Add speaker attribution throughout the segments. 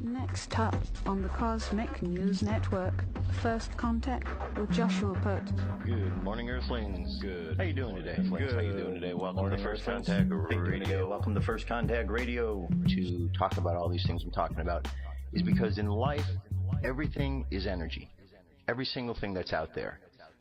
Speaker 1: Next up on the Cosmic News Network, First Contact with Joshua Pert.
Speaker 2: Good morning, Earthlings. Good. How you doing today?
Speaker 3: Good.
Speaker 2: How you doing today? Welcome
Speaker 3: Morning,
Speaker 2: to First
Speaker 3: Earthlings.
Speaker 2: Contact
Speaker 3: How you doing today?
Speaker 2: Radio.
Speaker 3: Welcome to First Contact Radio.
Speaker 2: To talk about all these things I'm talking about is because in life, everything is energy. Every single thing that's out there.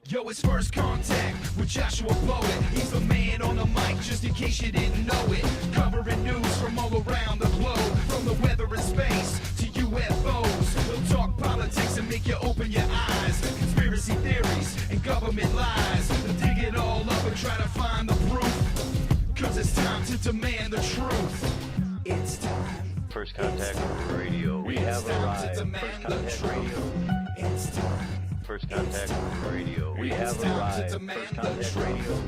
Speaker 4: Yo, it's First Contact with Joshua Poet. He's the man on the mic, just in case you didn't know it. Covering news from all around the globe, from the weather and space to UFOs. He'll talk politics and make you open your eyes. Conspiracy theories and government lies. He'll dig it all up and try to find the proof. Cause it's time to demand the truth. It's time.
Speaker 2: First Contact Radio. We have arrived.
Speaker 4: First Contact Radio. It's time.
Speaker 2: First Contact Radio. We have arrived. First Contact Radio.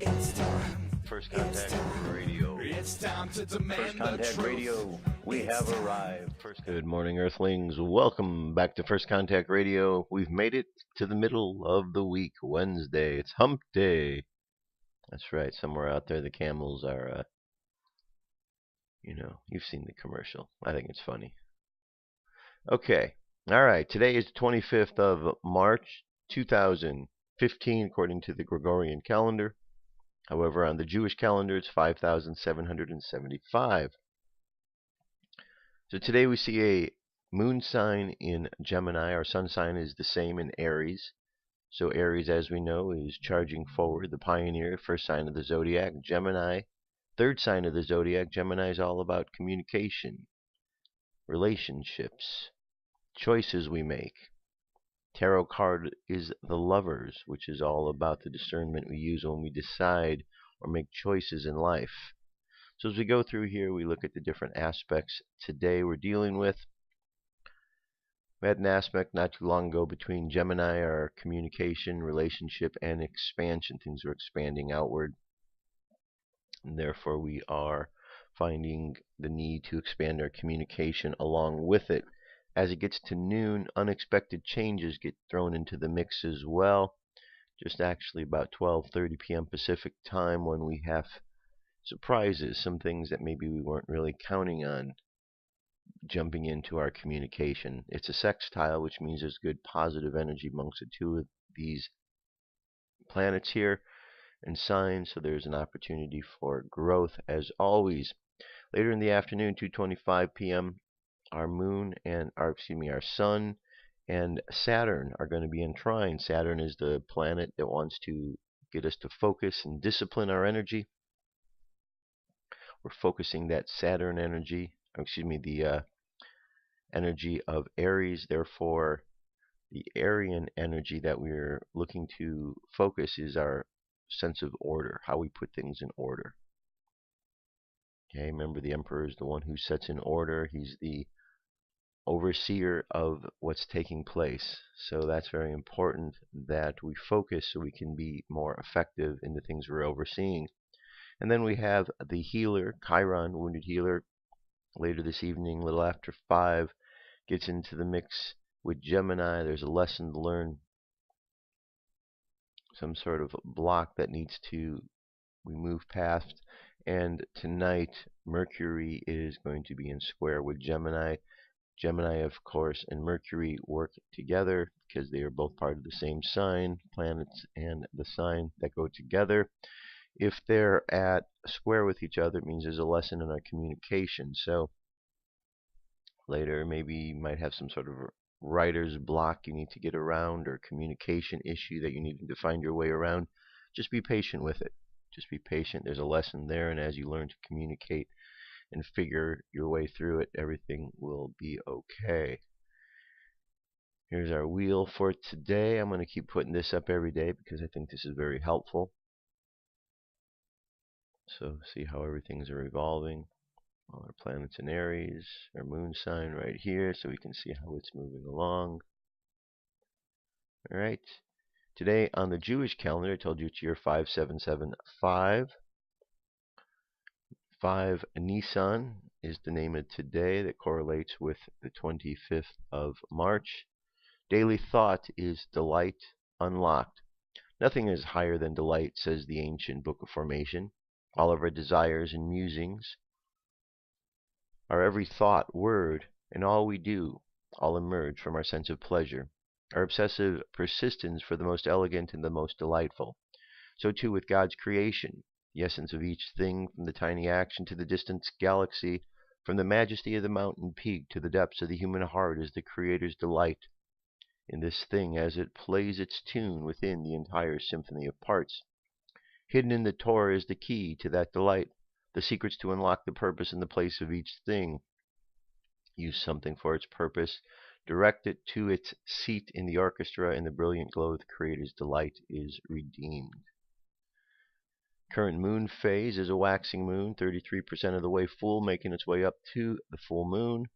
Speaker 4: It's time.
Speaker 2: First Contact Radio.
Speaker 4: It's time to demand
Speaker 2: First
Speaker 4: the
Speaker 2: Contact
Speaker 4: truth.
Speaker 2: Radio. We have arrived. Good morning, Earthlings. Welcome back to First Contact Radio. We've made it to the middle of the week, Wednesday. It's Hump Day. That's right. Somewhere out there, the camels are, you've seen the commercial. I think it's funny. Okay. All right. Today is the 25th of March, 2015, according to the Gregorian calendar. However, on the Jewish calendar, it's 5,775. So today we see a moon sign in Gemini. Our sun sign is the same in Aries. So Aries, as we know, is charging forward, the pioneer, first sign of the zodiac. Gemini, third sign of the zodiac. Gemini is all about communication, relationships, choices we make. Tarot card is the Lovers, which is all about the discernment we use when we decide or make choices in life. So as we go through here, we look at the different aspects today we're dealing with. We had an aspect not too long ago between Gemini, our communication, relationship, and expansion. Things are expanding outward, and therefore we are finding the need to expand our communication along with it. As it gets to noon, unexpected changes get thrown into the mix as well. Just actually about 12:30 p.m. Pacific time when we have surprises, some things that maybe we weren't really counting on jumping into our communication. It's a sextile, which means there's good positive energy amongst the two of these planets here and signs, so there's an opportunity for growth as always. Later in the afternoon, 2:25 p.m., our sun and Saturn are going to be in trine. Saturn is the planet that wants to get us to focus and discipline our energy. We're focusing that Saturn energy, the energy of Aries. Therefore, the Aryan energy that we're looking to focus is our sense of order, how we put things in order. Okay, remember the Emperor is the one who sets in order. He's the overseer of what's taking place. So that's very important that we focus so we can be more effective in the things we're overseeing. And then we have the healer, Chiron, wounded healer, later this evening, a little after 5, gets into the mix with Gemini. There's a lesson to learn, some sort of block that needs to be moved past. And tonight, Mercury is going to be in square with Gemini. Gemini, of course, and Mercury work together because they are both part of the same sign, planets and the sign that go together. If they're at square with each other, it means there's a lesson in our communication. So later, maybe you might have some sort of writer's block you need to get around, or communication issue that you need to find your way around. Just be patient with it. Just be patient. There's a lesson there, and as you learn to communicate and figure your way through it, everything will be okay. Here's our wheel for today. I'm going to keep putting this up every day because I think this is very helpful. So see how everything's revolving. All our planets in Aries, our moon sign right here, so we can see how it's moving along. All right. Today on the Jewish calendar, I told you it's year 5775. 5 Nisan is the name of today that correlates with the 25th of March. Daily thought is delight unlocked. Nothing is higher than delight, says the ancient Book of Formation. All of our desires and musings, our every thought, word, and all we do all emerge from our sense of pleasure, our obsessive persistence for the most elegant and the most delightful. So too with God's creation, the essence of each thing, from the tiny action to the distant galaxy, from the majesty of the mountain peak to the depths of the human heart, is the Creator's delight in this thing as it plays its tune within the entire symphony of parts. Hidden in the Torah is the key to that delight, the secrets to unlock the purpose and the place of each thing. Use something for its purpose, direct it to its seat in the orchestra, and the brilliant glow of the Creator's delight is redeemed. Current moon phase is a waxing moon, 33% of the way full, making its way up to the full moon.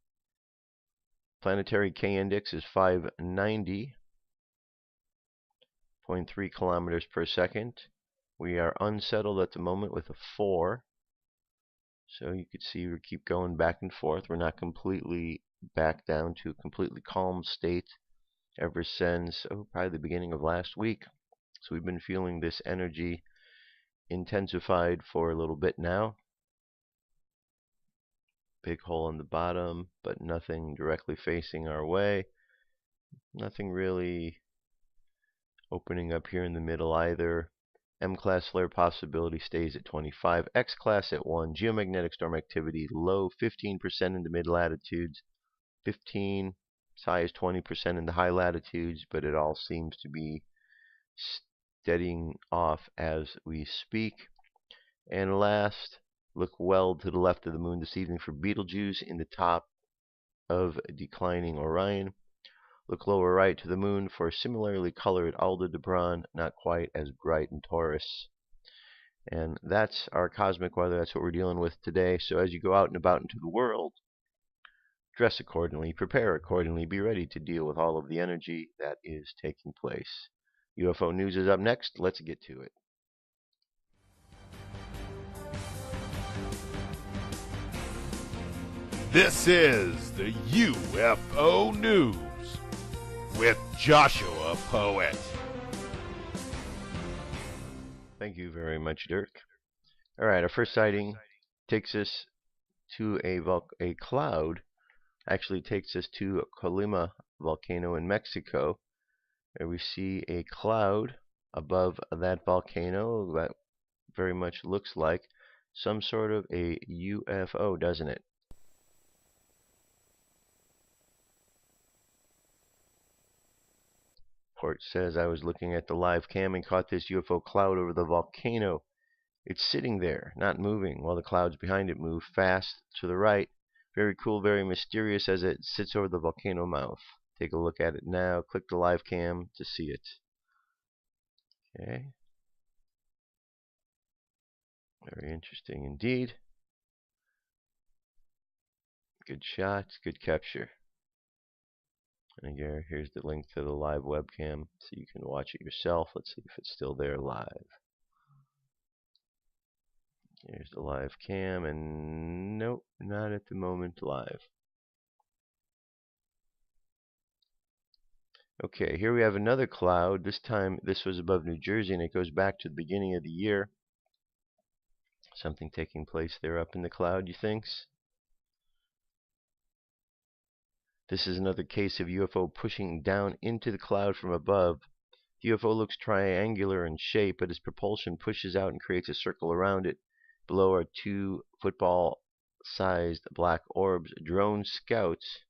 Speaker 2: Planetary K-index is 590.3 kilometers per second. We are unsettled at the moment with a 4. So you can see we keep going back and forth. We're not completely back down to a completely calm state ever since, probably the beginning of last week. So we've been feeling this energy intensified for a little bit now. Big hole on the bottom, but nothing directly facing our way. Nothing really opening up here in the middle either. M-class flare possibility stays at 25. X-class at 1. Geomagnetic storm activity low, 15% in the mid-latitudes. 15, as high as 20% in the high latitudes, but it all seems to be steadying off as we speak. And last, look well to the left of the moon this evening for Betelgeuse in the top of declining Orion. Look lower right to the moon for similarly colored Aldebaran, not quite as bright in Taurus. And that's our cosmic weather. That's what we're dealing with today. So as you go out and about into the world, dress accordingly, prepare accordingly, be ready to deal with all of the energy that is taking place. UFO news is up next. Let's get to it.
Speaker 5: This is the UFO News with Joshua Poet.
Speaker 2: Thank you very much, Dirk. All right, our first sighting takes us to a cloud. Actually takes us to Colima volcano in Mexico. And we see a cloud above that volcano that very much looks like some sort of a UFO, doesn't it? Port says, I was looking at the live cam and caught this UFO cloud over the volcano. It's sitting there, not moving, while the clouds behind it move fast to the right. Very cool, very mysterious as it sits over the volcano mouth. Take a look at it now. Click the live cam to see it. Okay. Very interesting indeed. Good shot, good capture. And again, here's the link to the live webcam so you can watch it yourself. Let's see if it's still there live. Here's the live cam, and nope, not at the moment live. Okay, here we have another cloud. This time, this was above New Jersey, and it goes back to the beginning of the year. Something taking place there up in the cloud, you think? This is another case of UFO pushing down into the cloud from above. The UFO looks triangular in shape, but its propulsion pushes out and creates a circle around it. Below are 2 football-sized black orbs, drone scouts,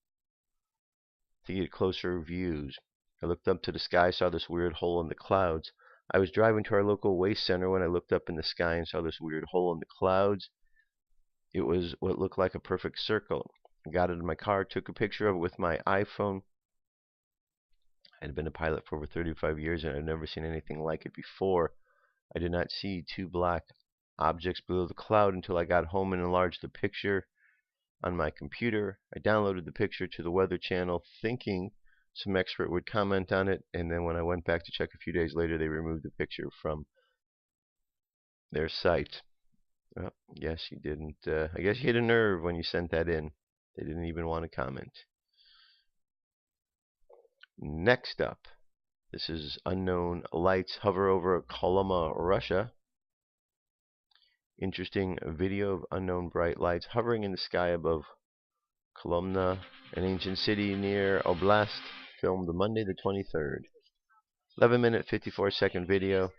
Speaker 2: to get closer views. I looked up to the sky, saw this weird hole in the clouds. I was driving to our local waste center when I looked up in the sky and saw this weird hole in the clouds. It was what looked like a perfect circle. I got it in my car, took a picture of it with my iPhone. I had been a pilot for over 35 years and I'd never seen anything like it before. I did not see 2 black objects below the cloud until I got home and enlarged the picture on my computer. I downloaded the picture to the Weather Channel thinking some expert would comment on it, and then when I went back to check a few days later, they removed the picture from their site. Well, yes, you didn't. I guess you hit a nerve when you sent that in. They didn't even want to comment. Next up, this is unknown lights hover over Kolomna, Russia. Interesting video of unknown bright lights hovering in the sky above Kolomna, an ancient city near Oblast, filmed Monday the 23rd. 11-minute, 54-second video.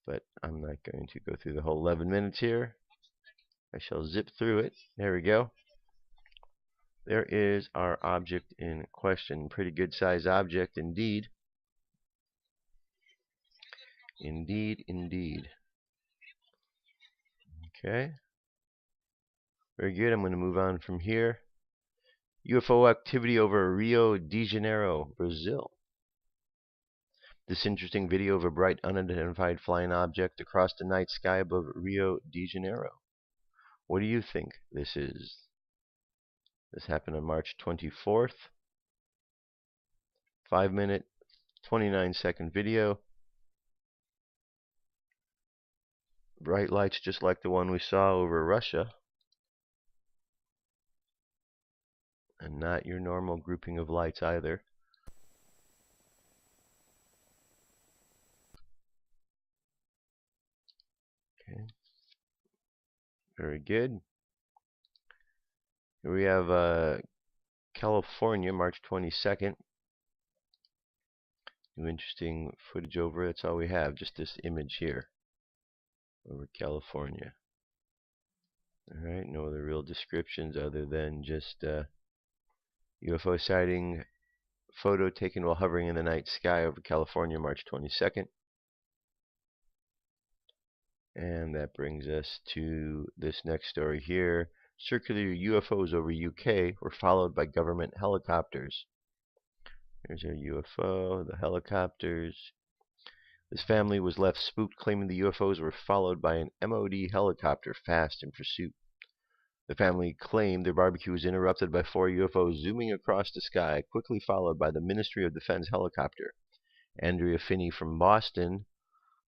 Speaker 2: But I'm not going to go through the whole 11 minutes here. I shall zip through it. There we go. There is our object in question. Pretty good size object indeed. Indeed. Okay. Very good. I'm going to move on from here. UFO activity over Rio de Janeiro, Brazil. This interesting video of a bright unidentified flying object across the night sky above Rio de Janeiro. What do you think this is? This happened on March 24th. 5-minute, 29-second video. Bright lights just like the one we saw over Russia. And not your normal grouping of lights either. Okay. Very good. Here we have California, March 22nd. New interesting footage over. That's all we have. Just this image here over California. Alright, no other real descriptions other than just UFO sighting photo taken while hovering in the night sky over California, March 22nd. And that brings us to this next story here. Circular UFOs over UK were followed by government helicopters. Here's our UFO, the helicopters. This family was left spooked, claiming the UFOs were followed by an MOD helicopter fast in pursuit. The family claimed their barbecue was interrupted by 4 UFOs zooming across the sky, quickly followed by the Ministry of Defense helicopter. Andrea Finney from Bolton,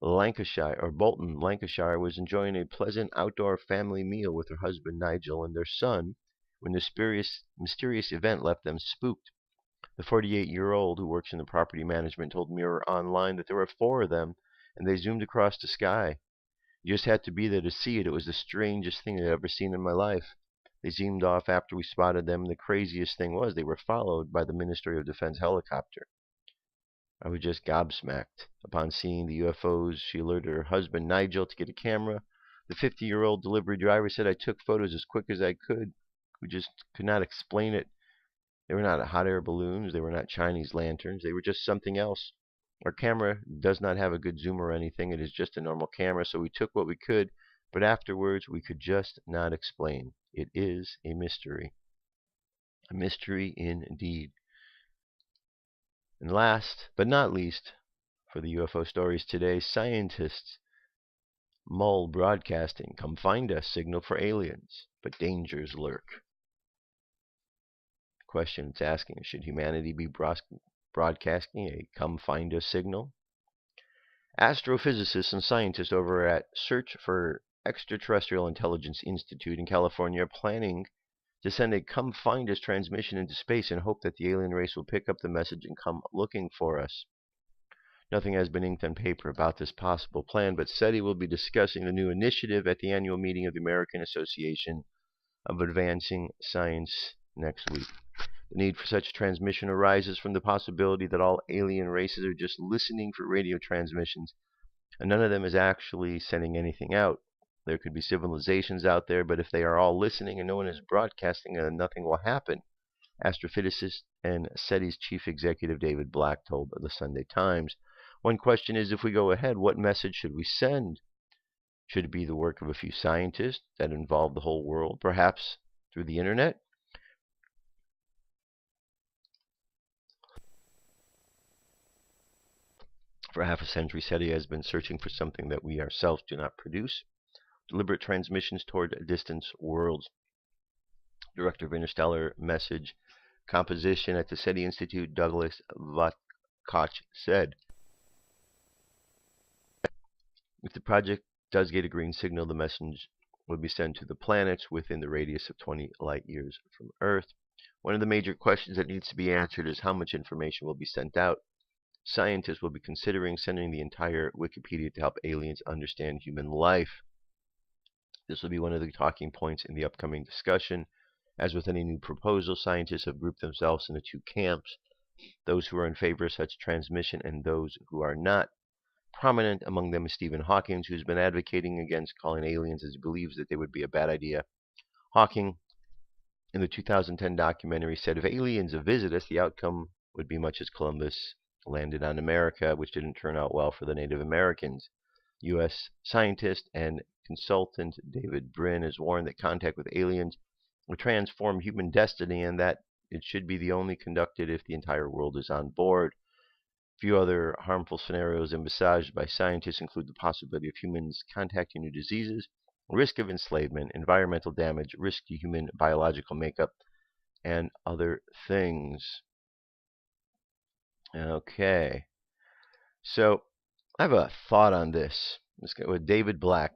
Speaker 2: Lancashire, was enjoying a pleasant outdoor family meal with her husband Nigel and their son when the mysterious event left them spooked. The 48-year-old, who works in the property management, told Mirror Online that there were 4 of them, and they zoomed across the sky. You just had to be there to see it. It was the strangest thing I'd ever seen in my life. They zoomed off after we spotted them, and the craziest thing was they were followed by the Ministry of Defense helicopter. I was just gobsmacked. Upon seeing the UFOs, she alerted her husband Nigel to get a camera. The 50-year-old delivery driver said, I took photos as quick as I could. We just could not explain it. They were not hot air balloons. They were not Chinese lanterns. They were just something else. Our camera does not have a good zoom or anything. It is just a normal camera, so we took what we could, but afterwards we could just not explain. It is a mystery. A mystery indeed. And last but not least, for the UFO stories today, scientists mull broadcasting, come find us signal for aliens, but dangers lurk. The question it's asking, should humanity be broadcasting a come find us signal? Astrophysicists and scientists over at Search for Extraterrestrial Intelligence Institute in California are planning to send a come find us transmission into space in hope that the alien race will pick up the message and come looking for us. Nothing has been inked on paper about this possible plan, but SETI will be discussing the new initiative at the annual meeting of the American Association of Advancing Science next week. The need for such transmission arises from the possibility that all alien races are just listening for radio transmissions, and none of them is actually sending anything out. There could be civilizations out there, but if they are all listening and no one is broadcasting, then nothing will happen. Astrophysicist and SETI's chief executive David Black told the Sunday Times. One question is, if we go ahead, what message should we send? Should it be the work of a few scientists that involve the whole world, perhaps through the internet? For half a century, SETI has been searching for something that we ourselves do not produce. Deliberate transmissions toward distant worlds. Director of Interstellar Message Composition at the SETI Institute, Douglas Vatkoch, said, if the project does get a green signal, the message will be sent to the planets within the radius of 20 light years from Earth. One of the major questions that needs to be answered is how much information will be sent out. Scientists will be considering sending the entire Wikipedia to help aliens understand human life. This will be one of the talking points in the upcoming discussion. As with any new proposal, scientists have grouped themselves into two camps, those who are in favor of such transmission and those who are not. Prominent among them is Stephen Hawking, who's been advocating against calling aliens as he believes that they would be a bad idea. Hawking, in the 2010 documentary, said if aliens visit us, the outcome would be much as Columbus landed on America, which didn't turn out well for the Native Americans. U.S. scientist and consultant David Brin has warned that contact with aliens will transform human destiny and that it should be the only conducted if the entire world is on board. Few other harmful scenarios envisaged by scientists include the possibility of humans contracting new diseases, risk of enslavement, environmental damage, risk to human biological makeup, and other things. Okay. So, I have a thought on this. Let's go with David Black.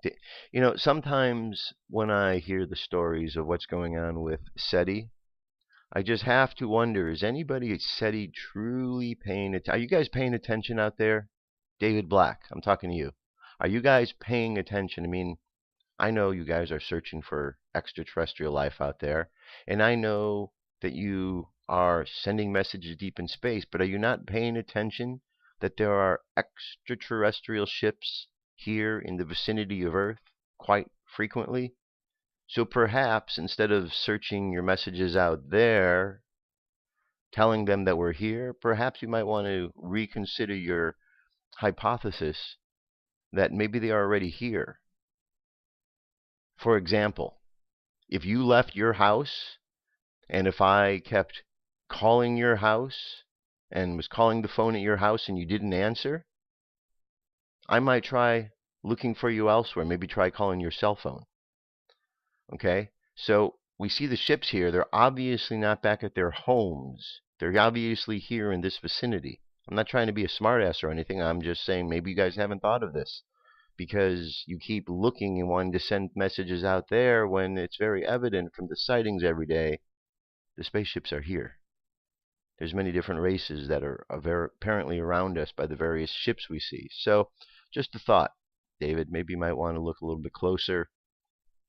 Speaker 2: You know, sometimes when I hear the stories of what's going on with SETI, I just have to wonder, is anybody at SETI truly paying attention? Are you guys paying attention out there? David Black, I'm talking to you. Are you guys paying attention? I mean, I know you guys are searching for extraterrestrial life out there, and I know that you are sending messages deep in space, but are you not paying attention that there are extraterrestrial ships here in the vicinity of Earth quite frequently? So perhaps instead of searching your messages out there, telling them that we're here, perhaps you might want to reconsider your hypothesis that maybe they are already here. For example, if you left your house and if I kept calling your house and was calling the phone at your house and you didn't answer, I might try looking for you elsewhere, maybe try calling your cell phone. Okay, so we see the ships here. They're obviously not back at their homes. They're obviously here in this vicinity. I'm not trying to be a smartass or anything. I'm just saying maybe you guys haven't thought of this because you keep looking and wanting to send messages out there when it's very evident from the sightings every day the spaceships are here. There's many different races that are apparently around us by the various ships we see. So just a thought, David, maybe you might want to look a little bit closer.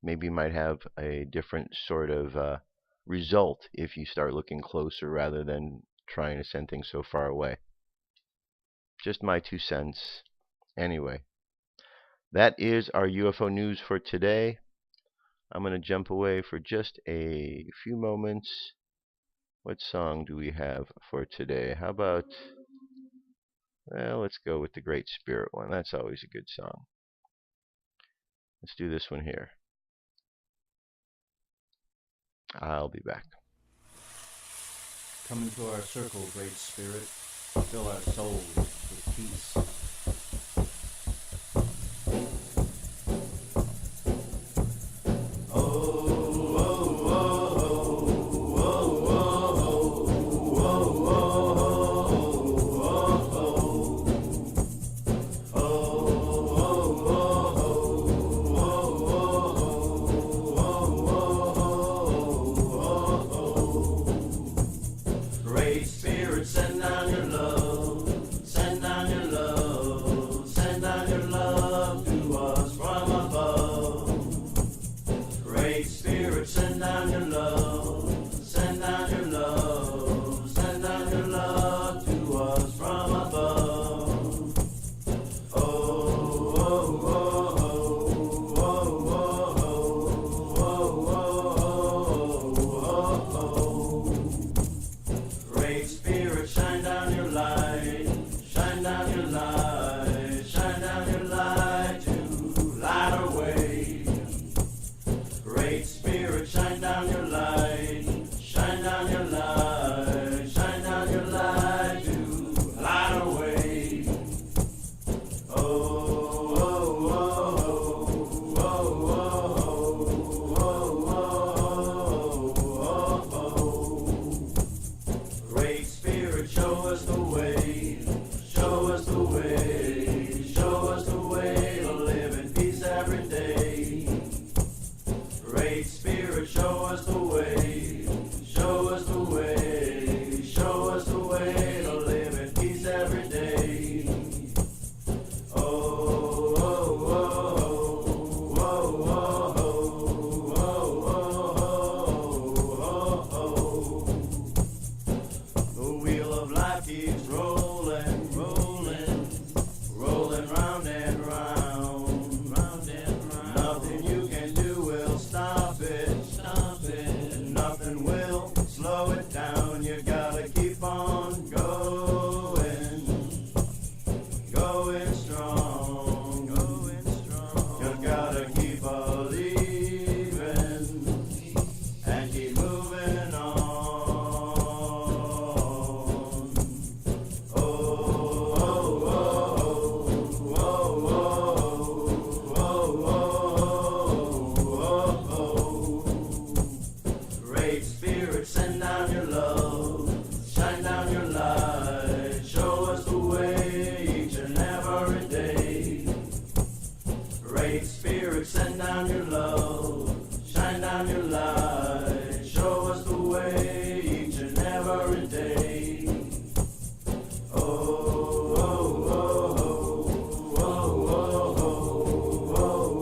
Speaker 2: Maybe you might have a different sort of result if you start looking closer rather than trying to send things so far away. Just my 2 cents. Anyway, that is our UFO news for today. I'm going to jump away for just a few moments. What song do we have for today? How about, well, let's go with the Great Spirit one. That's always a good song. Let's do this one here. I'll be back.
Speaker 6: Come into our circle, Great Spirit. Fill our souls with peace.
Speaker 4: Great Spirit, send down your love, send down your love, send down your love to us from above. Great Spirit, send down your love, send down your love, send down your love to us from above. Oh, oh, oh, oh, oh, oh, oh, oh, oh. Great Spirit, shine down your light, shine down your light, shine down your light to light our way. Great Spirit, shine down your light, shine down your light, shine down your light to light our way. Oh, oh, oh, oh, oh, oh, oh, oh. Great Spirit, show us the way, show us the way, show us the way to live in peace every day. Great Spirit, show us the way, show us the way, show us the way to live in peace every day. Oh, oh, oh, oh, oh, oh,
Speaker 6: Shine down your light, show us the way each and every day. Oh, oh, oh, oh, oh, oh, oh,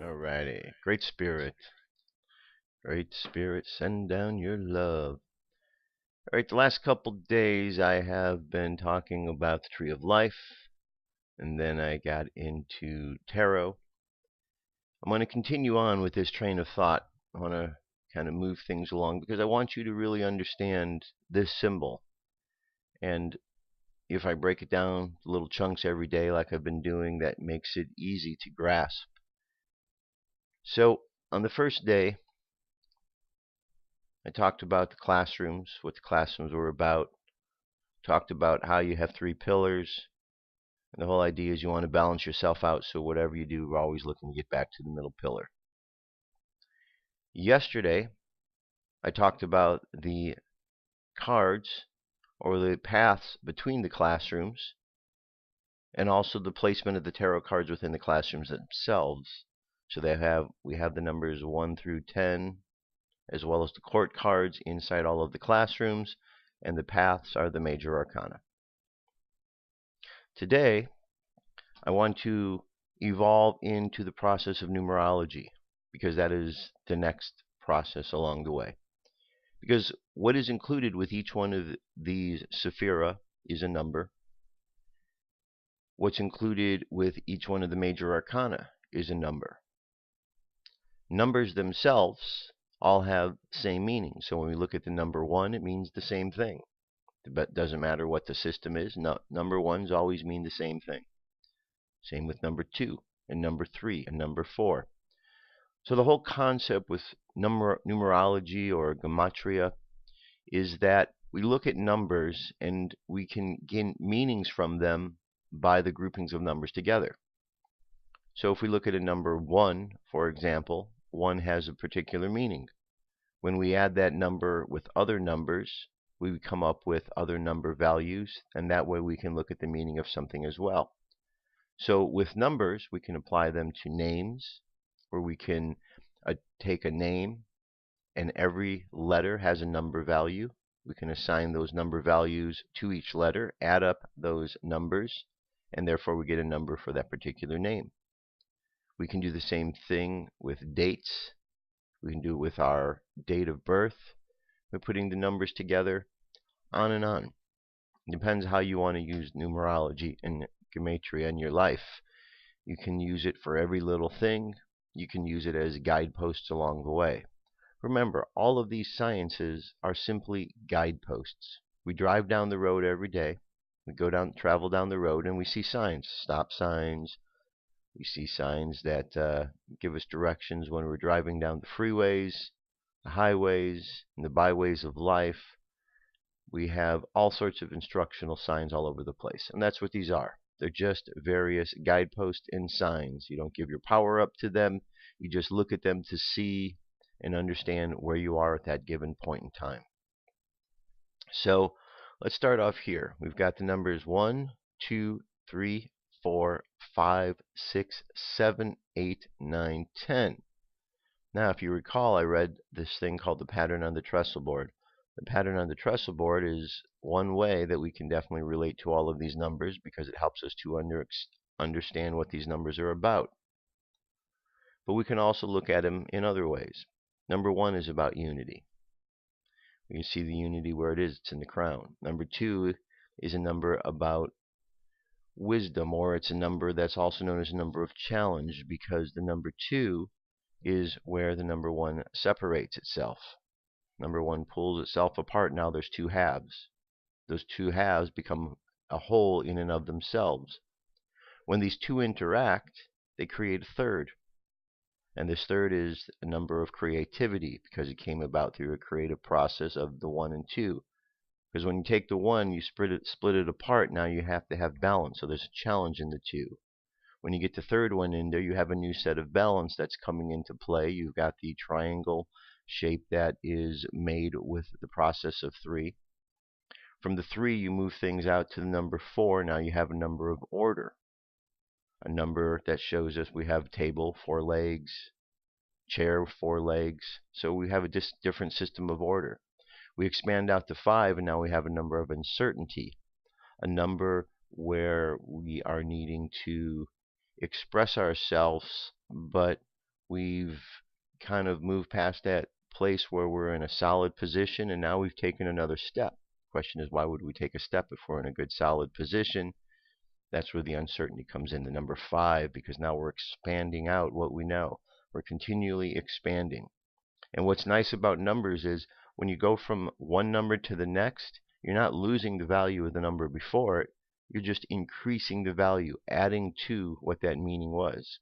Speaker 2: Alrighty. Great Spirit. Great Spirit, send down your love. Alright, the last couple days I have been talking about the Tree of Life, and then I got into tarot. I'm going to continue on with this train of thought. I want to kind of move things along because I want you to really understand this symbol. And if I break it down little chunks every day like I've been doing, that makes it easy to grasp. So on the first day, I talked about the classrooms, what the classrooms were about, talked about how you have 3 pillars, and the whole idea is you want to balance yourself out, so whatever you do, we're always looking to get back to the middle pillar. Yesterday, I talked about the cards, or the paths between the classrooms, and also the placement of the tarot cards within the classrooms themselves. So we have the numbers 1 through 10, as well as the court cards inside all of the classrooms, and the paths are the major arcana. Today, I want to evolve into the process of numerology, because that is the next process along the way. Because what is included with each one of these sephira is a number. What's included with each one of the major arcana is a number. Numbers themselves all have the same meaning. So when we look at the number 1, it means the same thing. But it doesn't matter what the system is. No, number 1s always mean the same thing. Same with number 2 and number 3 and number 4. So the whole concept with numerology or gematria is that we look at numbers and we can gain meanings from them by the groupings of numbers together. So if we look at a number 1, for example, 1 has a particular meaning. When we add that number with other numbers, we come up with other number values, and that way we can look at the meaning of something as well. So with numbers, we can apply them to names, where we can take a name and every letter has a number value. We can assign those number values to each letter, add up those numbers, and therefore we get a number for that particular name. We can do the same thing with dates. We can do it with our date of birth. We're putting the numbers together, on and on. It depends how you want to use numerology and gematria in your life. You can use it for every little thing. You can use it as guideposts along the way. Remember, all of these sciences are simply guideposts. We drive down the road every day. We travel down the road, and we see signs, stop signs. We see signs that give us directions when we're driving down the freeways, the highways, and the byways of life. We have all sorts of instructional signs all over the place, and that's what these are. They're just various guideposts and signs. You don't give your power up to them. You just look at them to see and understand where you are at that given point in time. So let's start off here. We've got the numbers 1, 2, 3, 4, 5, 6, 7, 8, 9, 10. Now, if you recall, I read this thing called the pattern on the trestle board. The pattern on the trestle board is one way that we can definitely relate to all of these numbers, because it helps us to understand what these numbers are about. But we can also look at them in other ways. Number 1 is about unity. We can see the unity where it is. It's in the crown. Number 2 is a number about wisdom, or it's a number that's also known as a number of challenge, because the number 2 is where the number 1 separates itself. Number 1 pulls itself apart. Now there's 2 halves. Those 2 halves become a whole in and of themselves. When these 2 interact, they create a third. And this third is a number of creativity, because it came about through a creative process of the 1 and 2. Because when you take the 1, you split it apart, now you have to have balance, so there's a challenge in the 2. When you get the third one in there, you have a new set of balance that's coming into play. You've got the triangle shape that is made with the process of 3. From the 3, you move things out to the number 4. Now you have a number of order. A number that shows us we have table, 4 legs, chair, 4 legs. So we have a different system of order. We expand out to 5, and now we have a number of uncertainty. A number where we are needing to express ourselves, but we've kind of moved past that place where we're in a solid position, and now we've taken another step. The question is, why would we take a step if we're in a good solid position? That's where the uncertainty comes in, the number 5, because now we're expanding out what we know. We're continually expanding. And what's nice about numbers is when you go from one number to the next, you're not losing the value of the number before it. You're just increasing the value, adding to what that meaning was.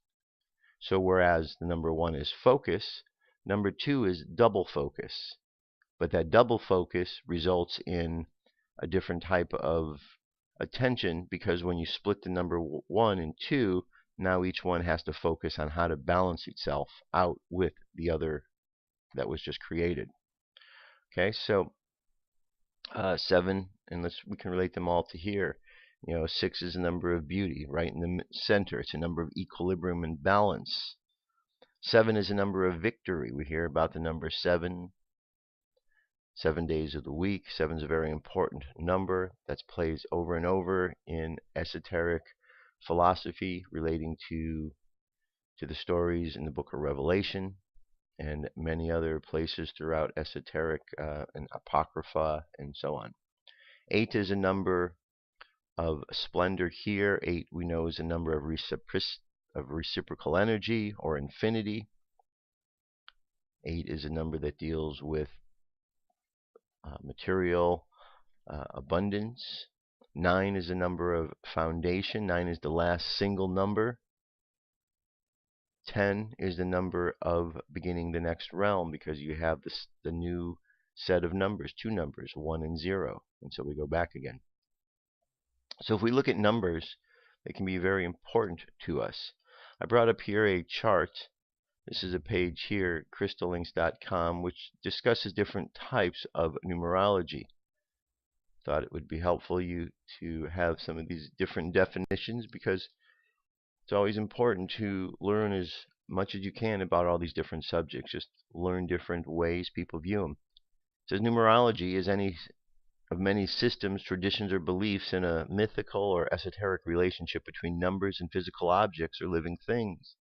Speaker 2: So whereas the number 1 is focus, number 2 is double focus. But that double focus results in a different type of attention, because when you split the number 1 and 2, now each one has to focus on how to balance itself out with the other that was just created. Okay, so 7, and we can relate them all to here. 6 is a number of beauty, right in the center. It's a number of equilibrium and balance. 7 is a number of victory. We hear about the number 7, 7 days of the week. 7 is a very important number that's plays over and over in esoteric philosophy relating to the stories in the book of Revelation and many other places throughout esoteric and apocrypha and so on. 8 is a number of splendor here. 8 we know is a number of reciprocal energy or infinity. 8 is a number that deals with material abundance. 9 is a number of foundation. 9 is the last single number. 10 is the number of beginning the next realm, because you have the new set of numbers, 2 numbers, 1 and 0. And so we go back again. So if we look at numbers, they can be very important to us. I brought up here a chart. This is a page here, crystallinks.com, which discusses different types of numerology. Thought it would be helpful to have some of these different definitions, because it's always important to learn as much as you can about all these different subjects. Just learn different ways people view them. It says numerology is any of many systems, traditions, or beliefs in a mythical or esoteric relationship between numbers and physical objects or living things.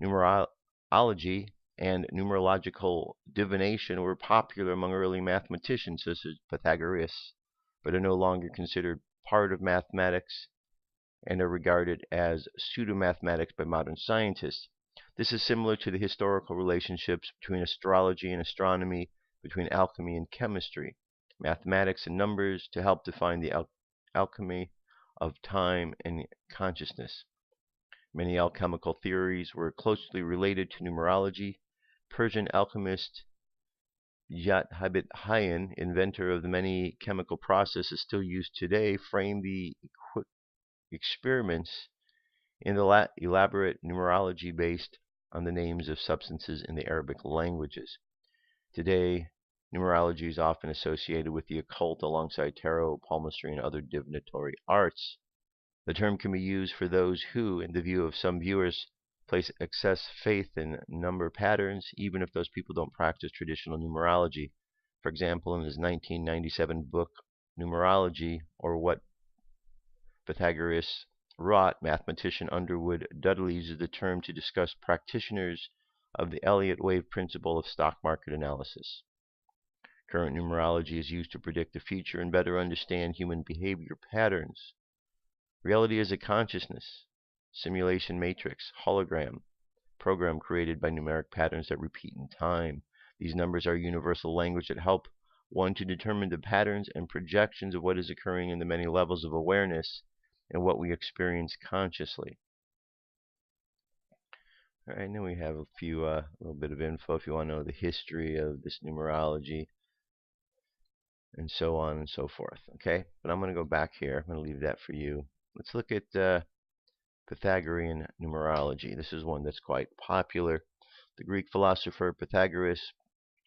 Speaker 2: Numerology and numerological divination were popular among early mathematicians such as Pythagoras, but are no longer considered part of mathematics and are regarded as pseudo-mathematics by modern scientists. This is similar to the historical relationships between astrology and astronomy, between alchemy and chemistry, mathematics and numbers to help define the alchemy of time and consciousness. Many alchemical theories were closely related to numerology. Persian alchemist Yat-Habit-Hayan, inventor of the many chemical processes still used today, framed the experiments in the elaborate numerology based on the names of substances in the Arabic languages. Today, numerology is often associated with the occult alongside tarot, palmistry, and other divinatory arts. The term can be used for those who, in the view of some viewers, place excess faith in number patterns, even if those people don't practice traditional numerology. For example, in his 1997 book, Numerology, or What Pythagoras Wrought, mathematician Underwood Dudley uses the term to discuss practitioners of the Elliott wave principle of stock market analysis. Current numerology is used to predict the future and better understand human behavior patterns. Reality is a consciousness, simulation matrix, hologram, program created by numeric patterns that repeat in time. These numbers are universal language that help one to determine the patterns and projections of what is occurring in the many levels of awareness and what we experience consciously. All right, and then we have a few, little bit of info if you want to know the history of this numerology, and so on and so forth. Okay, but I'm going to go back here. I'm going to leave that for you. Let's look at Pythagorean numerology. This is one that's quite popular. The Greek philosopher Pythagoras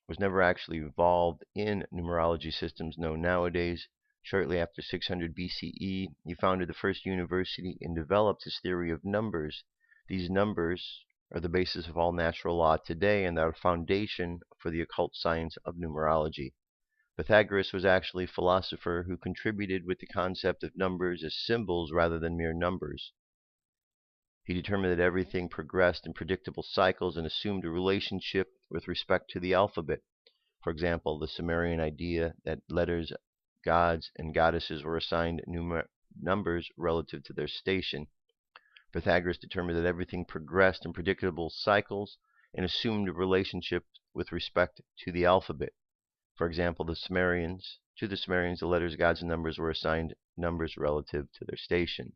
Speaker 2: was never actually involved in numerology systems known nowadays. Shortly after 600 BCE, he founded the first university and developed his theory of numbers. These numbers are the basis of all natural law today and are a foundation for the occult science of numerology. Pythagoras was actually a philosopher who contributed with the concept of numbers as symbols rather than mere numbers. He determined that everything progressed in predictable cycles and assumed a relationship with respect to the alphabet. For example, the Sumerian idea that letters, gods, and goddesses were assigned numbers relative to their station. Pythagoras determined that everything progressed in predictable cycles and assumed a relationship with respect to the alphabet. For example, to the Sumerians, the letters, gods, and numbers were assigned numbers relative to their station.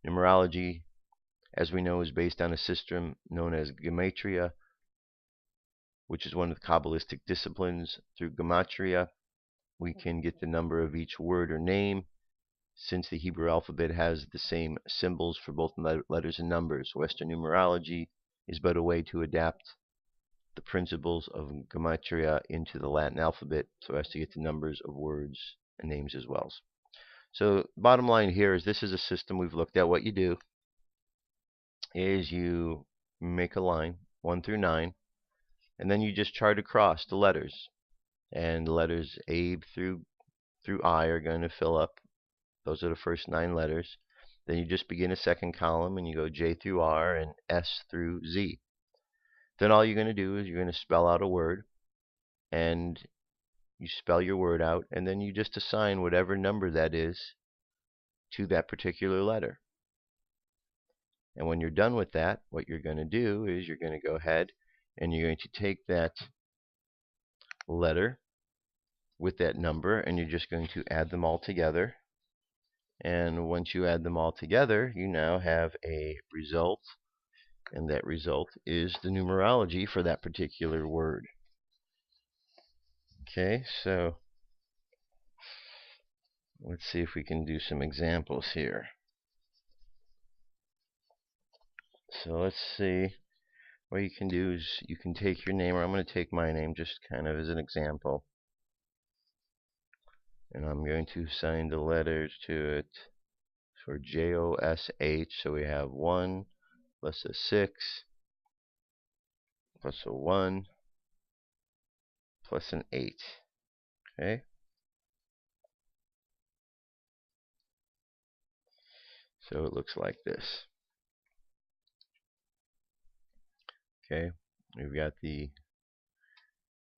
Speaker 2: Numerology, as we know, is based on a system known as Gematria, which is one of the Kabbalistic disciplines. Through Gematria, we can get the number of each word or name, since the Hebrew alphabet has the same symbols for both letters and numbers. Western numerology is but a way to adapt the principles of Gematria into the Latin alphabet so as to get the numbers of words and names as well. So bottom line here is this is a system we've looked at. What you do is you make a line 1 through 9, and then you just chart across the letters, and the letters A through I are going to fill up. Those are the first 9 letters. Then you just begin a second column and you go J through R and S through Z. Then all you're going to do is you're going to spell out a word, and you spell your word out, and then you just assign whatever number that is to that particular letter. And when you're done with that, what you're going to do is you're going to go ahead and you're going to take that letter with that number and you're just going to add them all together. And once you add them all together, you now have a result, and that result is the numerology for that particular word. Okay, so let's see if we can do some examples here. So let's see. What you can do is you can take your name, or I'm going to take my name just kind of as an example. And I'm going to assign the letters to it for J-O-S-H. So we have 1 plus a 6 plus a 1 plus an 8. Okay? So it looks like this. Okay? We've got the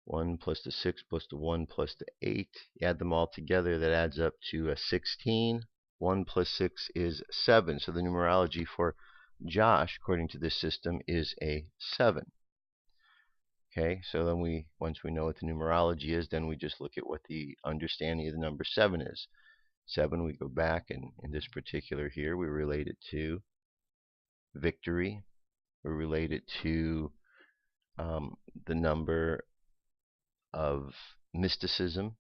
Speaker 2: 1 plus the 6 plus the 1 plus the 8. You add them all together, that adds up to a 16. 1 plus 6 is 7. So the numerology for Josh, according to this system, is a 7. Okay, so then once we know what the numerology is, then we just look at what the understanding of the number 7 is. 7, we go back, and in this particular here, we relate it to victory. We relate it to the number of mysticism.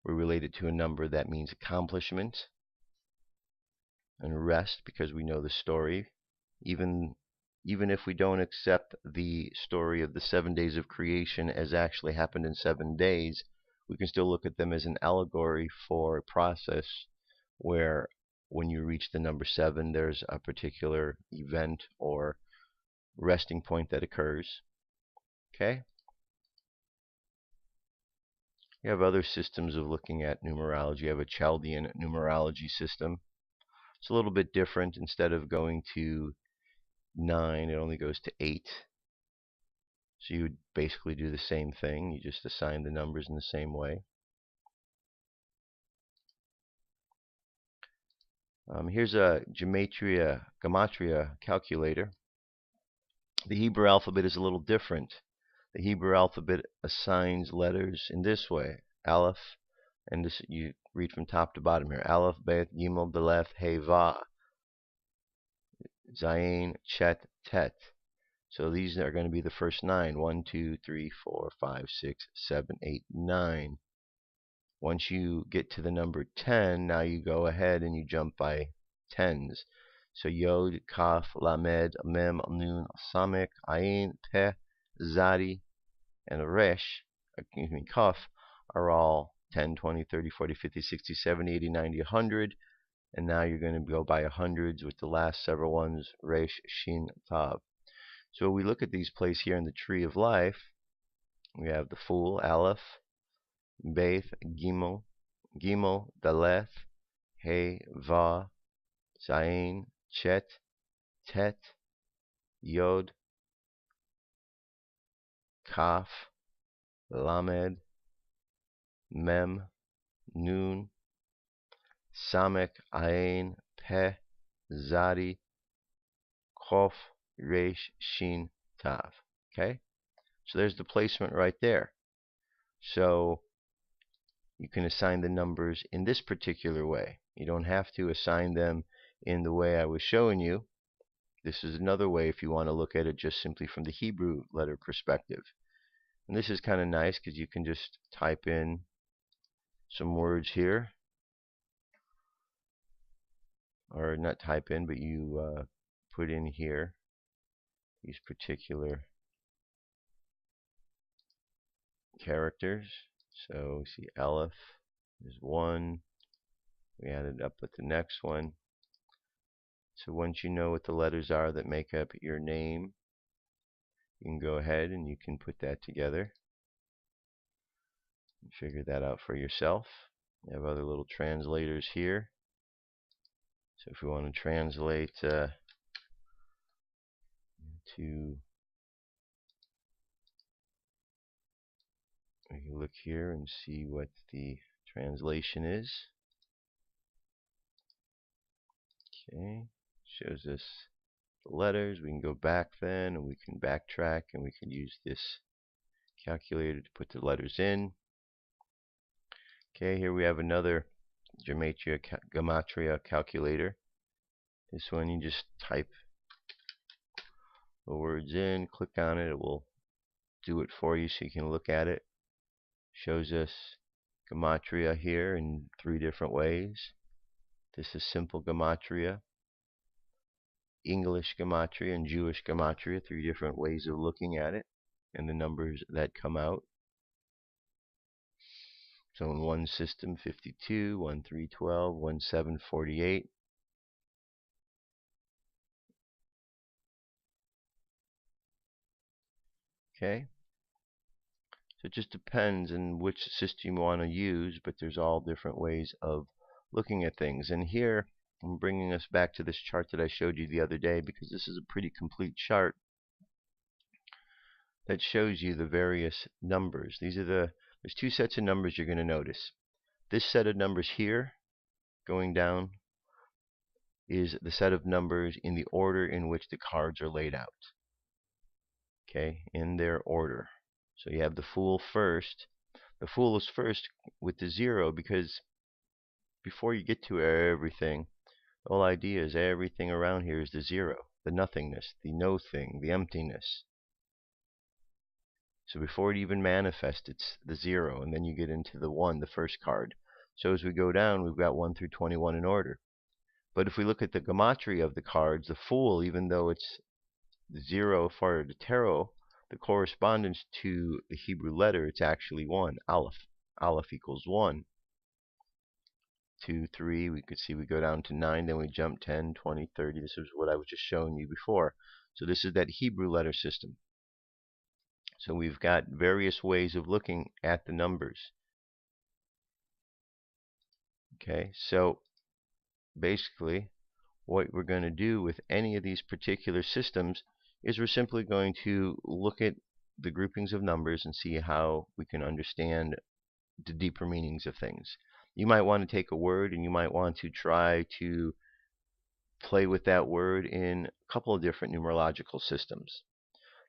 Speaker 2: We relate it to a number that means accomplishment and rest, because we know the story. Even if we don't accept the story of the 7 days of creation as actually happened in 7 days, we can still look at them as an allegory for a process where when you reach the number 7, there's a particular event or resting point that occurs. Okay? You have other systems of looking at numerology. You have a Chaldean numerology system. It's a little bit different. Instead of going to 9, it only goes to 8. So you would basically do the same thing. You just assign the numbers in the same way. Here's a Gematria Calculator. The Hebrew alphabet is a little different. The Hebrew alphabet assigns letters in this way. Aleph, and this you read from top to bottom here. Aleph, Bet, Gimel, Daleth, He, Va. Zayin, Chet, Tet. So these are going to be the first 9. 1, 2, 3, 4, 5, 6, 7, 8, 9. Once you get to the number 10, now you go ahead and you jump by tens. So Yod, Kaf, Lamed, Mem, Nun, Samek, Ayin, Peh, Zadi, and Resh, Kaf, are all 10, 20, 30, 40, 50, 60, 70, 80, 90, 100. And now you're going to go by hundreds with the last several ones, Resh, Shin, Tav. So we look at these placed here in the tree of life. We have the Fool, Aleph, Beth, Gimel, Gimel, Daleth, He, Va, Zayin, Chet, Tet, Yod, Kaf, Lamed, Mem, Nun, Samek, Ayin, Peh, Zadi, Kof, Resh, Shin, Tav. Okay? So there's the placement right there. So you can assign the numbers in this particular way. You don't have to assign them in the way I was showing you. This is another way if you want to look at it just simply from the Hebrew letter perspective. And this is kind of nice because you can just type in some words here. Or not type in, but you put in here these particular characters. So we see Aleph is 1. We added up with the next one. So once you know what the letters are that make up your name, you can go ahead and you can put that together and figure that out for yourself. You have other little translators here. So if we want to translate to we can look here and see what the translation is. Okay, shows us the letters. We can go back then and we can backtrack and we can use this calculator to put the letters in. Okay, here we have another Gematria Calculator. This one you just type the words in, click on it, it will do it for you so you can look at it. Shows us Gematria here in 3 different ways. This is simple Gematria, English Gematria, and Jewish Gematria, 3 different ways of looking at it and the numbers that come out. So in one system, 52, 1, 3, 12, 1, 7, 48. Okay. So it just depends on which system you want to use, but there's all different ways of looking at things. And here, I'm bringing us back to this chart that I showed you the other day because this is a pretty complete chart that shows you the various numbers. There's 2 sets of numbers you're going to notice. This set of numbers here, going down, is the set of numbers in the order in which the cards are laid out. Okay, in their order. So you have the Fool first. The Fool is first with the 0 because before you get to everything, the whole idea is everything around here is the 0, the nothingness, the no thing, the emptiness. So before it even manifests, it's the 0, and then you get into the 1, the first card. So as we go down, we've got 1 through 21 in order. But if we look at the gematria of the cards, the Fool, even though it's the 0 for the tarot, the correspondence to the Hebrew letter, it's actually 1, Aleph. Aleph equals 1. 2, 3, we could see we go down to 9, then we jump 10, 20, 30. This is what I was just showing you before. So this is that Hebrew letter system. So we've got various ways of looking at the numbers. Okay, so basically what we're going to do with any of these particular systems is we're simply going to look at the groupings of numbers and see how we can understand the deeper meanings of things. You might want to take a word and you might want to try to play with that word in a couple of different numerological systems.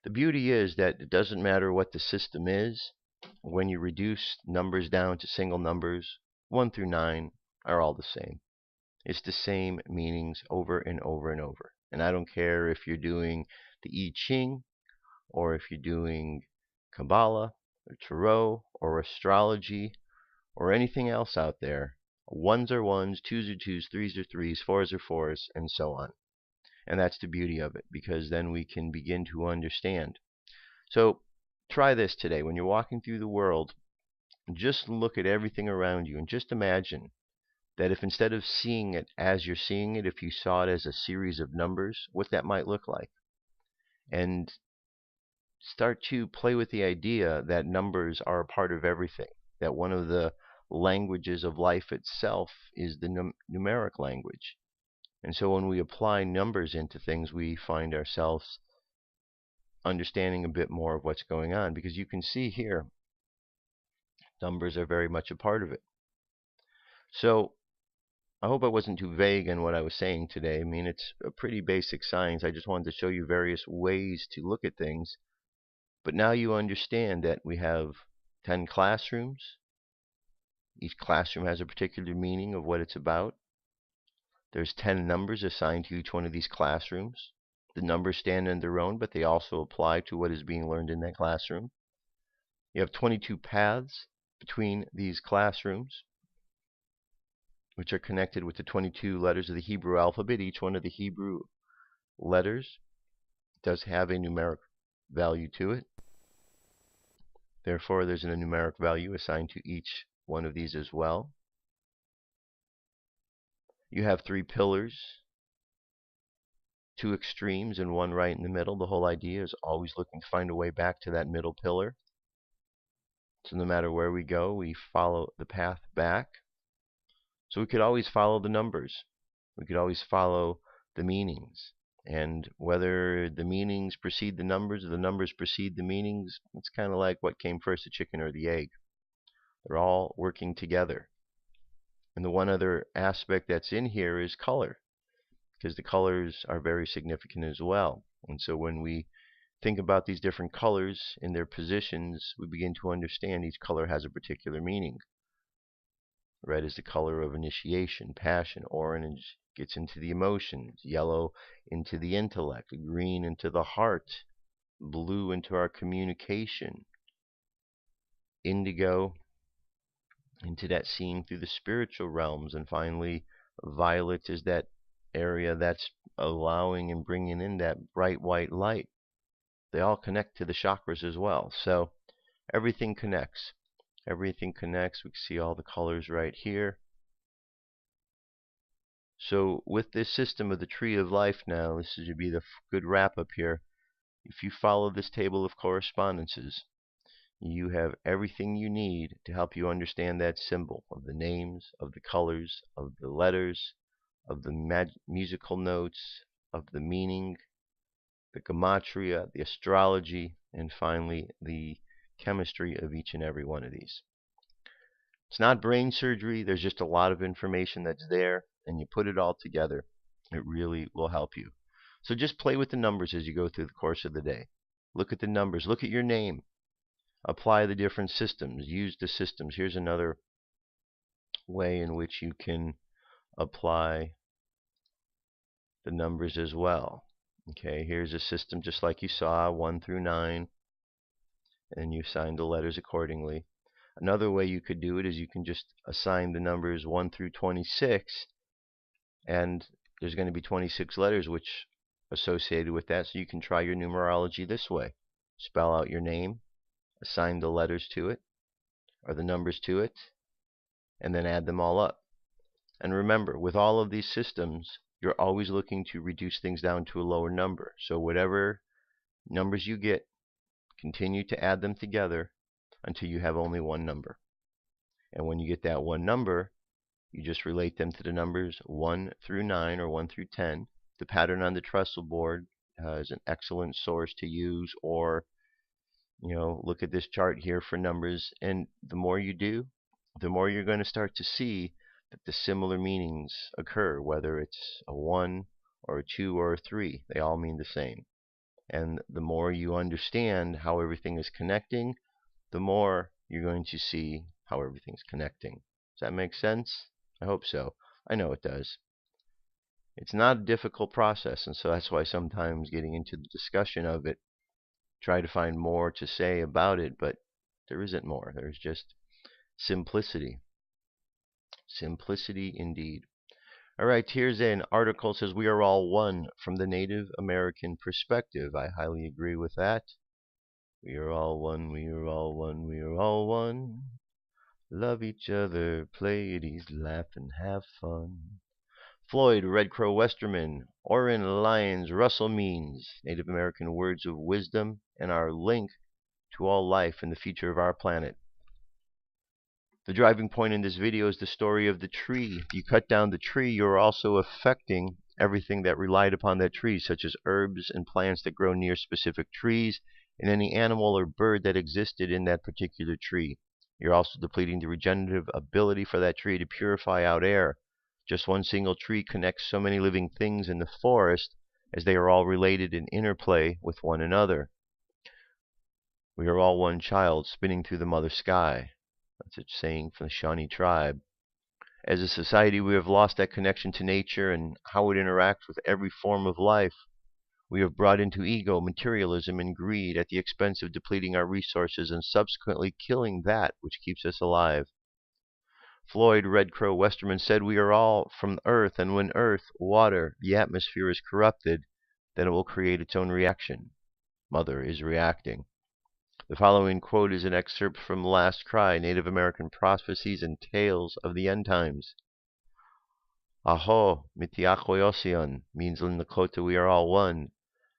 Speaker 2: The beauty is that it doesn't matter what the system is. When you reduce numbers down to single numbers, 1 through 9 are all the same. It's the same meanings over and over and over. And I don't care if you're doing the I Ching, or if you're doing Kabbalah, or Tarot, or astrology, or anything else out there. Ones are ones, twos are twos, threes are threes, fours are fours, and so on. And that's the beauty of it, because then we can begin to understand. So try this today. When you're walking through the world, just look at everything around you and just imagine that if instead of seeing it as you're seeing it, if you saw it as a series of numbers, what that might look like. And start to play with the idea that numbers are a part of everything, that one of the languages of life itself is the numeric language. And so when we apply numbers into things, we find ourselves understanding a bit more of what's going on, because you can see here, numbers are very much a part of it. So I hope I wasn't too vague in what I was saying today. I mean, it's a pretty basic science. I just wanted to show you various ways to look at things. But now you understand that we have 10 classrooms. Each classroom has a particular meaning of what it's about. There's 10 numbers assigned to each one of these classrooms. The numbers stand on their own, but they also apply to what is being learned in that classroom. You have 22 paths between these classrooms, which are connected with the 22 letters of the Hebrew alphabet. Each one of the Hebrew letters does have a numeric value to it. Therefore, there's a numeric value assigned to each one of these as well. You have 3 pillars, 2 extremes, and 1 right in the middle. The whole idea is always looking to find a way back to that middle pillar. So no matter where we go, we follow the path back. So we could always follow the numbers. We could always follow the meanings. And whether the meanings precede the numbers or the numbers precede the meanings, it's kind of like what came first, the chicken or the egg. They're all working together. And the one other aspect that's in here is color, because the colors are very significant as well. And so when we think about these different colors in their positions, we begin to understand each color has a particular meaning. Red is the color of initiation, passion. Orange gets into the emotions. Yellow into the intellect. Green into the heart. Blue into our communication. Indigo into that seeing through the spiritual realms. And finally, violet is that area that's allowing and bringing in that bright white light. They all connect to the chakras as well. So everything connects. Everything connects. We can see all the colors right here. So with this system of the tree of life now, this should be the good wrap up here. If you follow this table of correspondences, you have everything you need to help you understand that symbol of the names, of the colors, of the letters, of the musical notes, of the meaning, the gematria, the astrology, and finally the chemistry of each and every one of these. It's not brain surgery. There's just a lot of information that's there, and you put it all together. It really will help you. So just play with the numbers as you go through the course of the day. Look at the numbers. Look at your name. Apply the different systems. Use the systems. Here's another way in which you can apply the numbers as well. Okay, here's a system just like you saw, 1 through 9, and you assign the letters accordingly. Another way you could do it is you can just assign the numbers 1 through 26, and there's going to be 26 letters which associated with that, so you can try your numerology this way. Spell out your name, assign the letters to it, or the numbers to it, and then add them all up. And remember, with all of these systems, you're always looking to reduce things down to a lower number. So whatever numbers you get, continue to add them together until you have only one number. And when you get that one number, you just relate them to the numbers 1 through 9 or 1 through 10. The pattern on the trestle board is an excellent source to use, or look at this chart here for numbers. And the more you do, the more you're going to start to see that the similar meanings occur, whether it's a 1 or a 2 or a 3. They all mean the same. And the more you understand how everything is connecting, the more you're going to see how everything's connecting. Does that make sense? I hope so. I know it does. It's not a difficult process, and so that's why sometimes getting into the discussion of it, try to find more to say about it, but there isn't more. There's just simplicity. Simplicity indeed. All right, here's an article that says we are all one from the Native American perspective. I highly agree with that. We are all one, we are all one, we are all one. Love each other, play at ease, laugh and have fun. Floyd, Red Crow Westerman, Orin Lyons, Russell Means, Native American words of wisdom, and our link to all life and the future of our planet. The driving point in this video is the story of the tree. If you cut down the tree, you're also affecting everything that relied upon that tree, such as herbs and plants that grow near specific trees, and any animal or bird that existed in that particular tree. You're also depleting the regenerative ability for that tree to purify out air. Just one single tree connects so many living things in the forest, as they are all related in interplay with one another. We are all one child spinning through the mother sky. That's a saying from the Shawnee tribe. As a society, we have lost that connection to nature and how it interacts with every form of life. We have brought into ego, materialism, and greed at the expense of depleting our resources and subsequently killing that which keeps us alive. Floyd, Red Crow Westerman, said we are all from earth, and when earth, water, the atmosphere is corrupted, then it will create its own reaction. Mother is reacting. The following quote is an excerpt from Last Cry, Native American Prophecies and Tales of the End Times. Aho mitiakoyosion means in Lakota we are all one,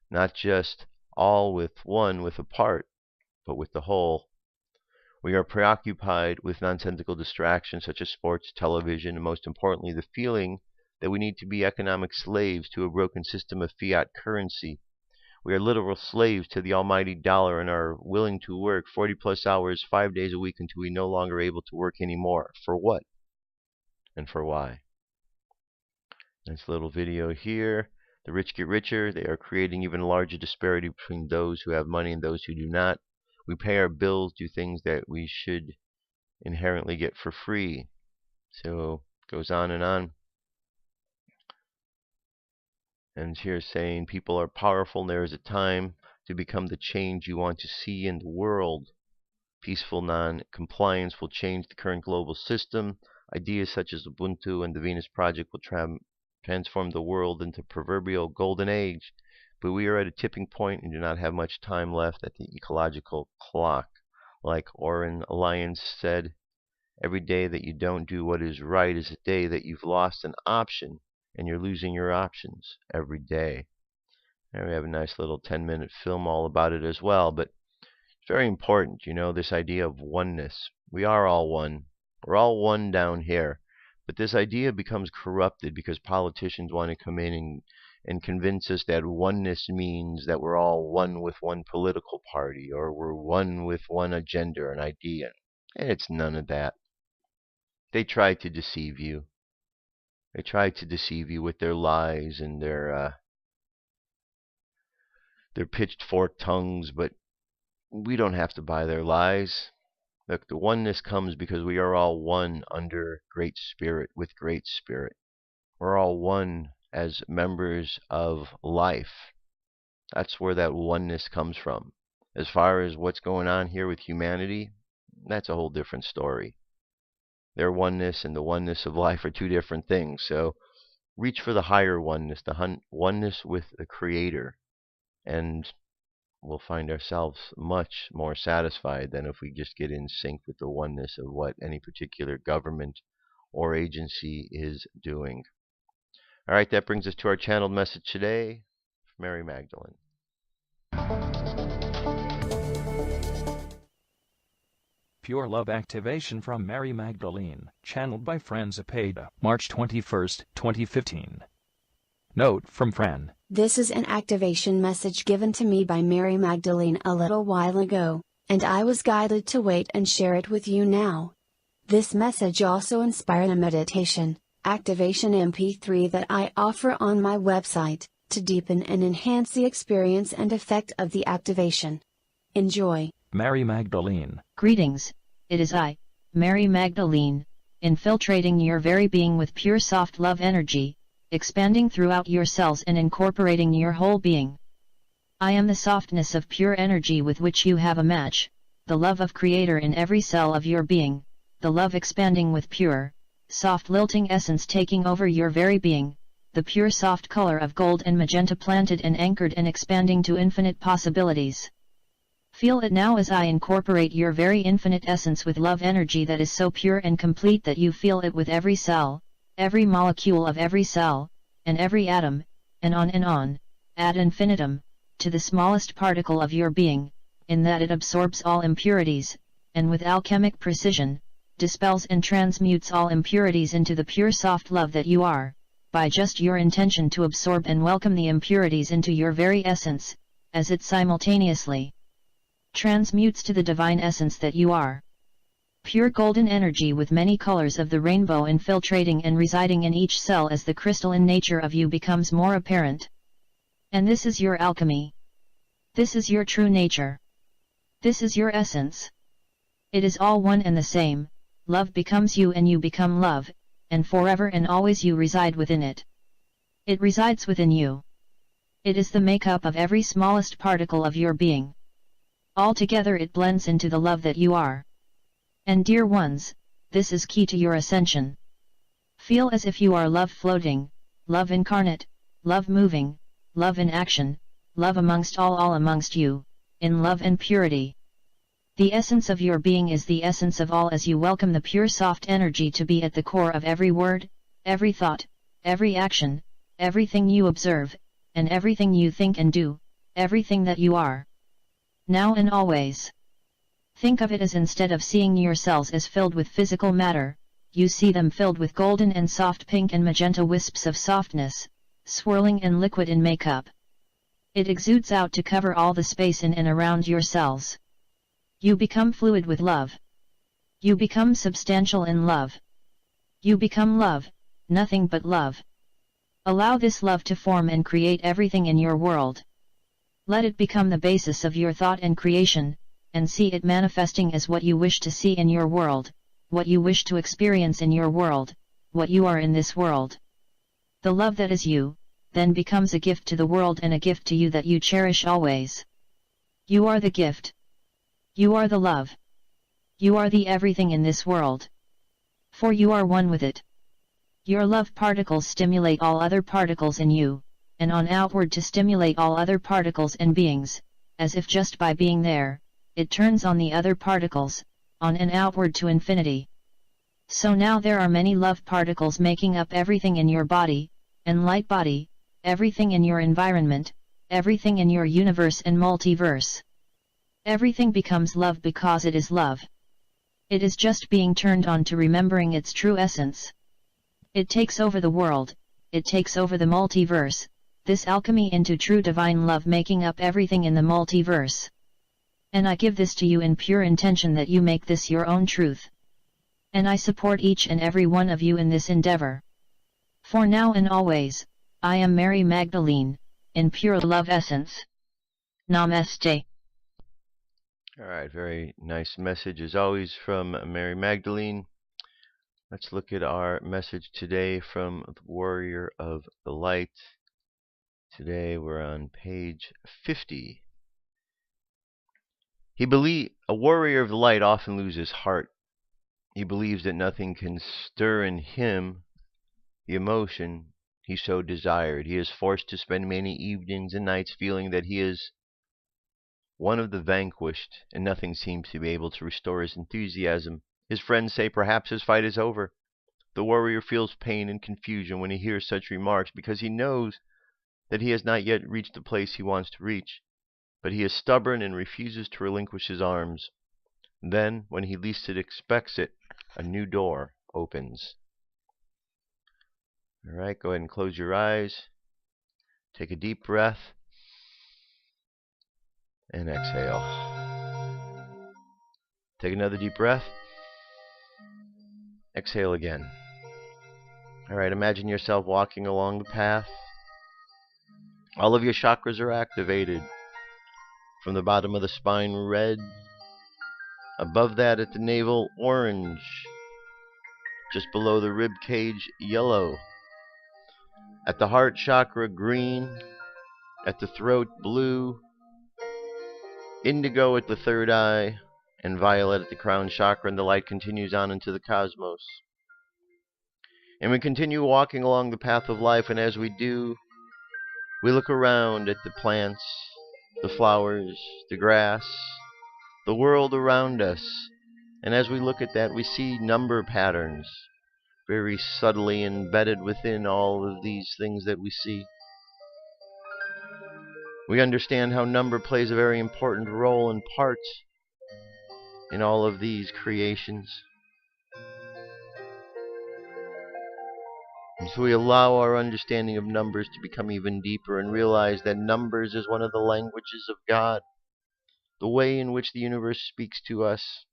Speaker 2: not just all with one with a part, but with the whole. We are preoccupied with nonsensical distractions such as sports, television, and most importantly the feeling that we need to be economic slaves to a broken system of fiat currency. We are literal slaves to the almighty dollar and are willing to work 40+ hours 5 days a week until we no longer are able to work anymore. For what? And for why? Nice little video here. The rich get richer. They are creating even larger disparity between those who have money and those who do not. We pay our bills, do things that we should inherently get for free. So it goes on and on. And here saying people are powerful and there is a time to become the change you want to see in the world. Peaceful non-compliance will change the current global system. Ideas such as Ubuntu and the Venus Project will transform the world into proverbial golden age. But we are at a tipping point and do not have much time left at the ecological clock. Like Orin Lyons said, every day that you don't do what is right is a day that you've lost an option, and you're losing your options every day. And we have a nice little 10-minute film all about it as well. But it's very important, this idea of oneness. We are all one. We're all one down here. But this idea becomes corrupted because politicians want to come in and convince us that oneness means that we're all one with one political party or we're one with one agenda or an idea. And it's none of that. They try to deceive you. They try to deceive you with their lies and their pitchfork tongues, but we don't have to buy their lies. Look, the oneness comes because we are all one under Great Spirit, with Great Spirit. We're all one as members of life. That's where that oneness comes from. As far as what's going on here with humanity, that's a whole different story. Their oneness and the oneness of life are two different things. So reach for the higher oneness, the oneness with the Creator, and we'll find ourselves much more satisfied than if we just get in sync with the oneness of what any particular government or agency is doing. All right, that brings us to our channeled message today, Mary Magdalene.
Speaker 7: Pure Love Activation from Mary Magdalene, channeled by Fran Zepeda, March 21, 2015. Note from Fran.
Speaker 8: This is an activation message given to me by Mary Magdalene a little while ago, and I was guided to wait and share it with you now. This message also inspired a meditation, activation MP3 that I offer on my website, to deepen and enhance the experience and effect of the activation. Enjoy.
Speaker 7: Mary Magdalene.
Speaker 9: Greetings, it is I, Mary Magdalene, infiltrating your very being with pure soft love energy, expanding throughout your cells and incorporating your whole being. I am the softness of pure energy with which you have a match, the love of Creator in every cell of your being, the love expanding with pure, soft lilting essence taking over your very being, the pure soft color of gold and magenta planted and anchored and expanding to infinite possibilities. Feel it now as I incorporate your very infinite essence with love energy that is so pure and complete that you feel it with every cell, every molecule of every cell, and every atom, and on, ad infinitum, to the smallest particle of your being, in that it absorbs all impurities, and with alchemic precision, dispels and transmutes all impurities into the pure soft love that you are, by just your intention to absorb and welcome the impurities into your very essence, as it simultaneously transmutes to the divine essence that you are. Pure golden energy with many colors of the rainbow infiltrating and residing in each cell as the crystalline nature of you becomes more apparent. And this is your alchemy. This is your true nature. This is your essence. It is all one and the same. Love becomes you and you become love, and forever and always you reside within it. It resides within you. It is the makeup of every smallest particle of your being. Altogether it blends into the love that you are. And dear ones, this is key to your ascension. Feel as if you are love floating, love incarnate, love moving, love in action, love amongst all amongst you, in love and purity. The essence of your being is the essence of all as you welcome the pure soft energy to be at the core of every word, every thought, every action, everything you observe, and everything you think and do, everything that you are. Now and always. Think of it as instead of seeing your cells as filled with physical matter, you see them filled with golden and soft pink and magenta wisps of softness, swirling and liquid in makeup. It exudes out to cover all the space in and around your cells. You become fluid with love. You become substantial in love. You become love, nothing but love. Allow this love to form and create everything in your world. Let it become the basis of your thought and creation, and see it manifesting as what you wish to see in your world, what you wish to experience in your world, what you are in this world. The love that is you, then becomes a gift to the world and a gift to you that you cherish always. You are the gift. You are the love. You are the everything in this world. For you are one with it. Your love particles stimulate all other particles in you, and on outward to stimulate all other particles and beings, as if just by being there, it turns on the other particles, on and outward to infinity. So now there are many love particles making up everything in your body, and light body, everything in your environment, everything in your universe and multiverse. Everything becomes love because it is love. It is just being turned on to remembering its true essence. It takes over the world, it takes over the multiverse, this alchemy into true divine love making up everything in the multiverse. And I give this to you in pure intention that you make this your own truth. And I support each and every one of you in this endeavor. For now and always, I am Mary Magdalene, in pure love essence. Namaste.
Speaker 2: Alright, very nice message as always from Mary Magdalene. Let's look at our message today from the Warrior of the Light. Today we're on page 50. A warrior of the light often loses heart. He believes that nothing can stir in him the emotion he so desired. He is forced to spend many evenings and nights feeling that he is one of the vanquished, and nothing seems to be able to restore his enthusiasm. His friends say perhaps his fight is over. The warrior feels pain and confusion when he hears such remarks because he knows that he has not yet reached the place he wants to reach. But he is stubborn and refuses to relinquish his arms. Then, when he least expects it, a new door opens. Alright, go ahead and close your eyes. Take a deep breath. And exhale. Take another deep breath. Exhale again. Alright, imagine yourself walking along the path. All of your chakras are activated. From the bottom of the spine, red. Above that at the navel, orange. Just below the rib cage, yellow. At the heart chakra, green. At the throat, blue. Indigo at the third eye. And violet at the crown chakra, and the light continues on into the cosmos. And we continue walking along the path of life, and as we do, we look around at the plants, the flowers, the grass, the world around us. And as we look at that, we see number patterns very subtly embedded within all of these things that we see. We understand how number plays a very important role and part in all of these creations. And so we allow our understanding of numbers to become even deeper and realize that numbers is one of the languages of God, the way in which the universe speaks to us.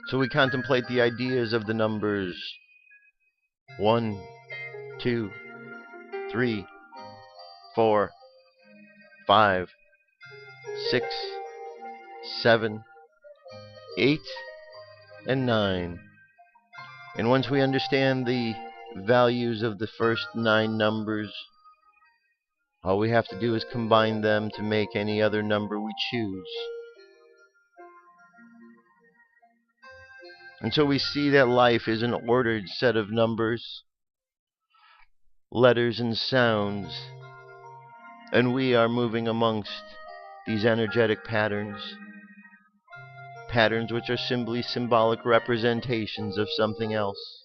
Speaker 2: So we contemplate the ideas of the numbers 1, 2, 3, 4, 5, 6, 7, 8, and 9. And once we understand the values of the first 9 numbers, all we have to do is combine them to make any other number we choose. And so we see that life is an ordered set of numbers, letters, and sounds, and we are moving amongst these energetic patterns, patterns which are simply symbolic representations of something else.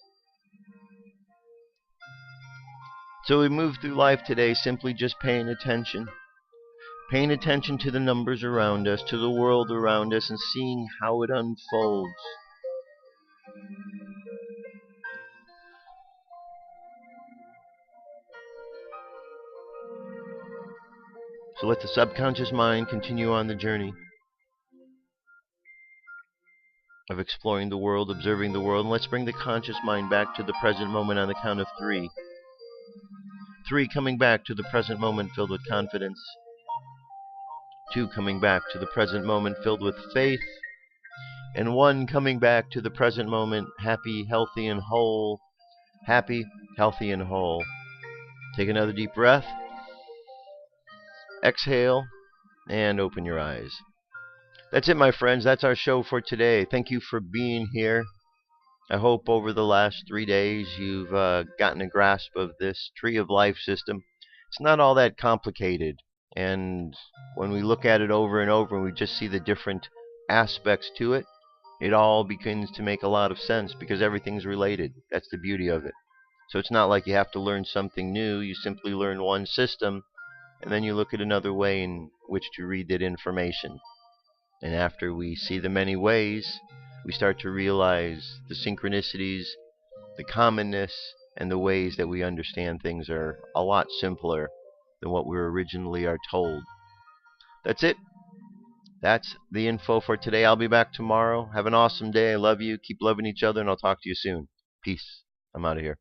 Speaker 2: So we move through life today simply just paying attention to the numbers around us, to the world around us, and seeing how it unfolds. So let the subconscious mind continue on the journey of exploring the world, observing the world, and let's bring the conscious mind back to the present moment on the count of 3. 3 coming back to the present moment filled with confidence. 2 coming back to the present moment filled with faith. And 1 coming back to the present moment happy, healthy, and whole. Happy, healthy, and whole. Take another deep breath. Exhale, and open your eyes. That's it, my friends. That's our show for today. Thank you for being here. I hope over the last 3 days you've gotten a grasp of this tree of life system. It's not all that complicated. And when we look at it over and over and we just see the different aspects to it, it all begins to make a lot of sense because everything's related. That's the beauty of it. So it's not like you have to learn something new. You simply learn one system, and then you look at another way in which to read that information. And after we see the many ways, we start to realize the synchronicities, the commonness, and the ways that we understand things are a lot simpler than what we originally are told. That's it. That's the info for today. I'll be back tomorrow. Have an awesome day. I love you. Keep loving each other, and I'll talk to you soon. Peace. I'm out of here.